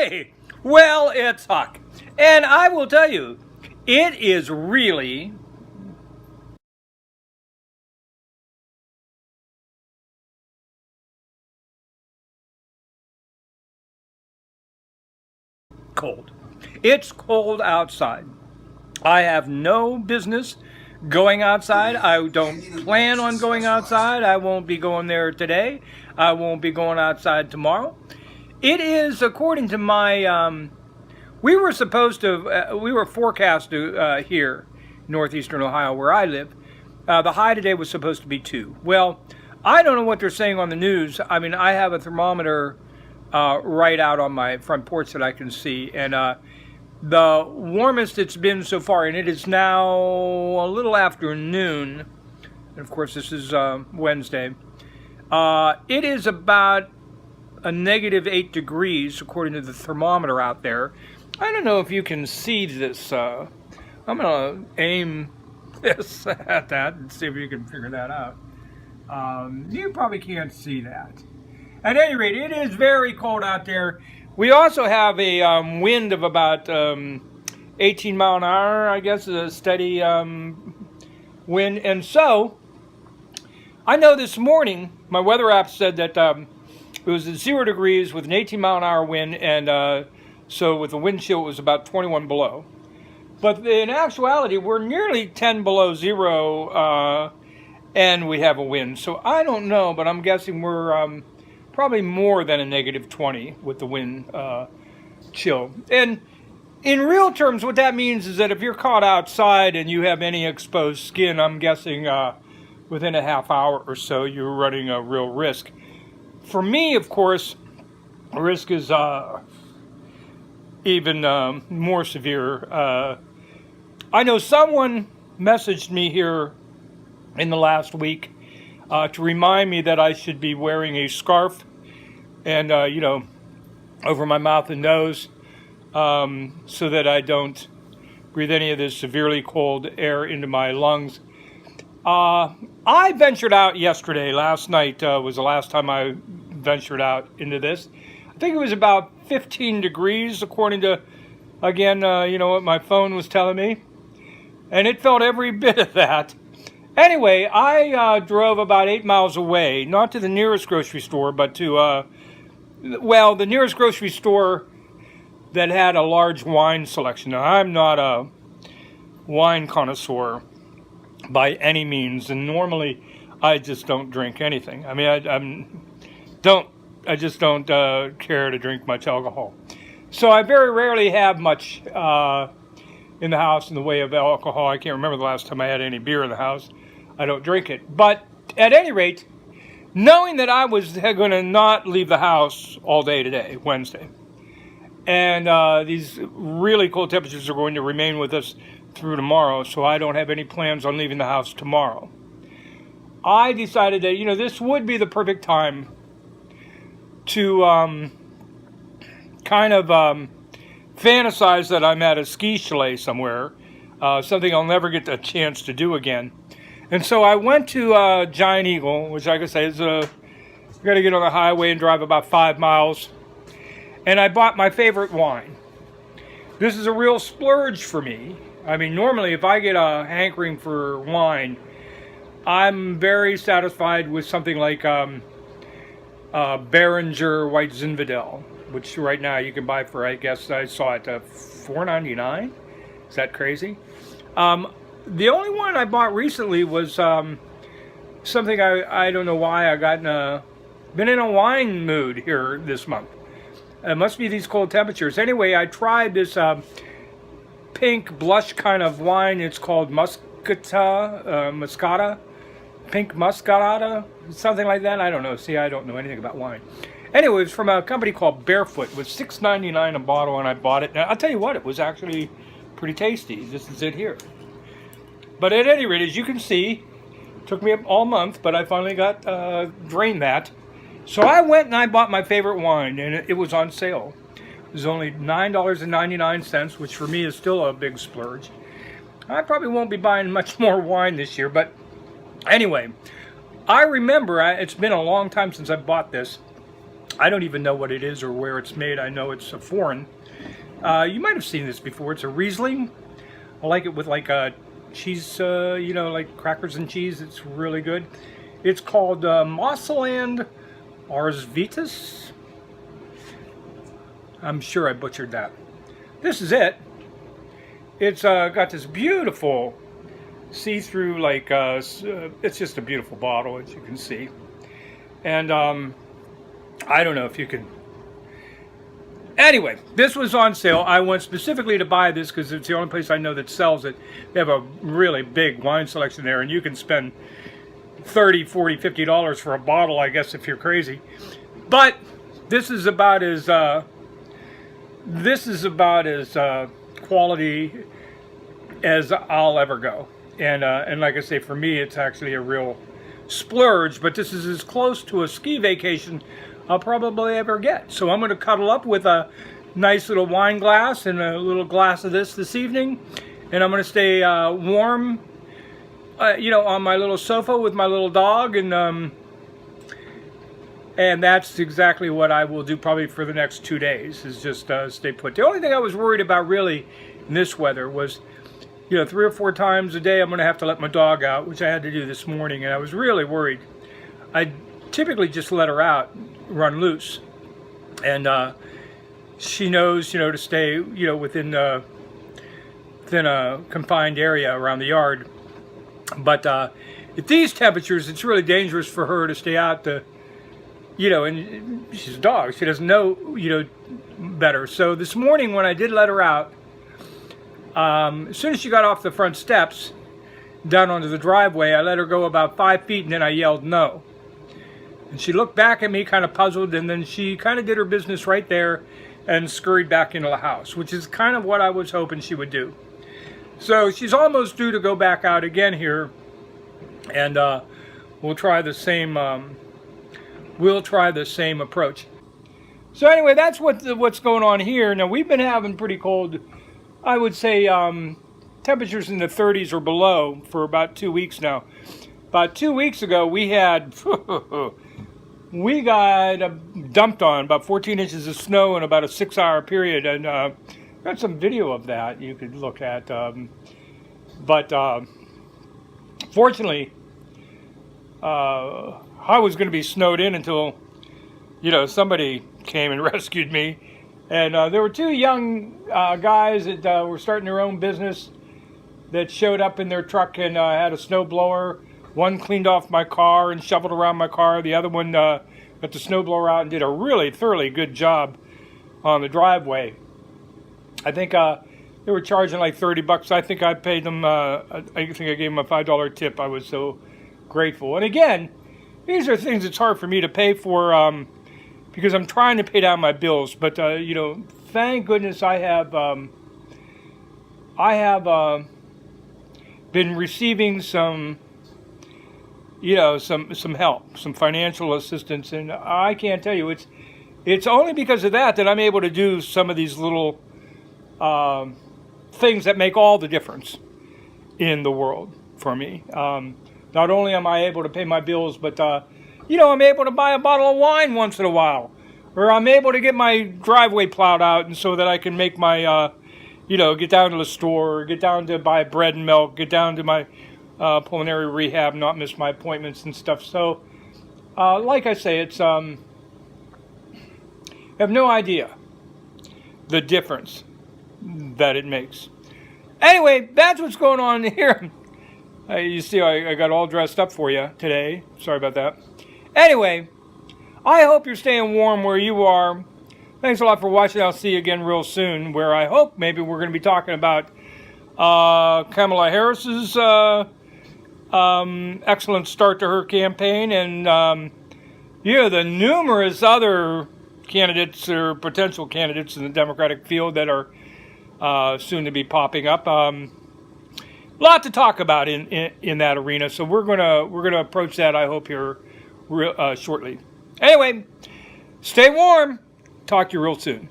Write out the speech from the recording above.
Hey, well, it's Huck. And I will tell you, it is really cold. It's cold outside. I have no business going outside. I don't plan on going outside. I won't be going there today. I won't be going outside tomorrow. It is, according to my, we were supposed to, we were forecast to, here, northeastern Ohio, where I live. The high today was supposed to be 2. Well, I don't know what they're saying on the news. I mean, I have a thermometer right out on my front porch that I can see, and the warmest it's been so far, and it is now a little after noon, and of course this is Wednesday, it is about a negative 8 degrees according to the thermometer out there. I don't know if you can see this. I'm going to aim this at that and see if you can figure that out. You probably can't see that. At any rate, it is very cold out there. We also have a wind of about 18 mile an hour, I guess, a steady wind. And so, I know this morning, my weather app said that it was at 0 degrees with an 18 mile an hour wind, and so with the wind chill, it was about 21 below. But in actuality, we're nearly 10 below zero, and we have a wind. So I don't know, but I'm guessing we're probably more than a negative 20 with the wind chill. And in real terms, what that means is that if you're caught outside and you have any exposed skin, I'm guessing within a half hour or so, you're running a real risk. For me, of course, the risk is even more severe. I know someone messaged me here in the last week to remind me that I should be wearing a scarf and, over my mouth and nose so that I don't breathe any of this severely cold air into my lungs. I ventured out yesterday. Last night was the last time I ventured out into this. I think it was about 15 degrees, according to, again, what my phone was telling me. And it felt every bit of that. Anyway, I drove about 8 miles away, not to the nearest grocery store, but to, the nearest grocery store that had a large wine selection. Now, I'm not a wine connoisseur by any means, and normally I just don't drink anything. I mean, I just don't care to drink much alcohol. So I very rarely have much in the house in the way of alcohol. I can't remember the last time I had any beer in the house. I don't drink it. But at any rate, knowing that I was going to not leave the house all day today, Wednesday, and these really cold temperatures are going to remain with us through tomorrow, so I don't have any plans on leaving the house tomorrow, I decided that, this would be the perfect time to kind of fantasize that I'm at a ski chalet somewhere, something I'll never get a chance to do again. And so I went to Giant Eagle, which, like I say, is you got to get on the highway and drive about 5 miles. And I bought my favorite wine. This is a real splurge for me. I mean, normally if I get a hankering for wine, I'm very satisfied with something like Beringer White Zinfandel, which right now you can buy for, I guess I saw it, $4.99. Is that crazy? The only one I bought recently was something I don't know why I been in a wine mood here this month. It must be these cold temperatures. Anyway, I tried this pink blush kind of wine. It's called Moscata, pink Muscata, something like that. I don't know. See, I don't know anything about wine. Anyway, it's from a company called Barefoot. It was $6.99 a bottle, and I bought it. Now, I'll tell you what, it was actually pretty tasty. This is it here. But at any rate, as you can see, it took me all month, but I finally got drained that. So I went and I bought my favorite wine, and it was on sale. It was only $9.99, which for me is still a big splurge. I probably won't be buying much more wine this year, but anyway, I remember, it's been a long time since I bought this. I don't even know what it is or where it's made. I know it's a foreign. You might have seen this before. It's a Riesling. I like it with like a cheese, you know, like crackers and cheese. It's really good. It's called Mosseland Arzvitas. I'm sure I butchered that. This is it. It's got this beautiful see-through, like, it's just a beautiful bottle, as you can see. And I don't know if you can. Anyway, this was on sale. I went specifically to buy this because it's the only place I know that sells it. They have a really big wine selection there, and you can spend $30, $40, $50 for a bottle, I guess, if you're crazy. But this is about as quality as I'll ever go. And like I say, for me, it's actually a real splurge. But this is as close to a ski vacation I'll probably ever get. So I'm going to cuddle up with a nice little wine glass and a little glass of this evening. And I'm going to stay warm, you know, on my little sofa with my little dog. And that's exactly what I will do probably for the next 2 days, is just stay put. The only thing I was worried about really in this weather was, you know, 3 or 4 times a day I'm going to have to let my dog out, which I had to do this morning. And I was really worried. I typically just let her out, run loose. And she knows, you know, to stay, you know, within a confined area around the yard. But at these temperatures, it's really dangerous for her to stay out to, you know, and she's a dog. She doesn't know, you know, better. So this morning when I did let her out, as soon as she got off the front steps down onto the driveway, I let her go about 5 feet and then I yelled no. And she looked back at me kind of puzzled, and then she kind of did her business right there and scurried back into the house, which is kind of what I was hoping she would do. So she's almost due to go back out again here, and we'll try the same approach. So anyway, that's what's going on here. Now we've been having pretty cold, I would say, temperatures in the 30s or below for about 2 weeks now. About 2 weeks ago, we had we got dumped on about 14 inches of snow in about a 6-hour period, and got some video of that you could look at. But fortunately, I was going to be snowed in until, you know, somebody came and rescued me. And there were 2 young guys that were starting their own business that showed up in their truck and had a snow blower. One cleaned off my car and shoveled around my car. The other one got the snowblower out and did a really thoroughly good job on the driveway. I think they were charging like $30. I think I paid them, I think I gave them a $5 tip. I was so grateful. And again, these are things it's hard for me to pay for because I'm trying to pay down my bills. But, you know, thank goodness I have been receiving some, you know, some help, some financial assistance, and I can't tell you, it's only because of that I'm able to do some of these little things that make all the difference in the world for me. Not only am I able to pay my bills, but you know, I'm able to buy a bottle of wine once in a while, or I'm able to get my driveway plowed out, and so that I can make my, you know, get down to the store, get down to buy bread and milk, get down to my pulmonary rehab, not miss my appointments and stuff. So, like I say, it's I have no idea the difference that it makes. Anyway, that's what's going on here. You see, I got all dressed up for you today. Sorry about that. Anyway, I hope you're staying warm where you are. Thanks a lot for watching. I'll see you again real soon, where I hope maybe we're going to be talking about Kamala Harris's excellent start to her campaign, and you know, the numerous other candidates or potential candidates in the Democratic field that are soon to be popping up. Lot to talk about in that arena, so we're gonna approach that, I hope, here shortly. Anyway, stay warm. Talk to you real soon.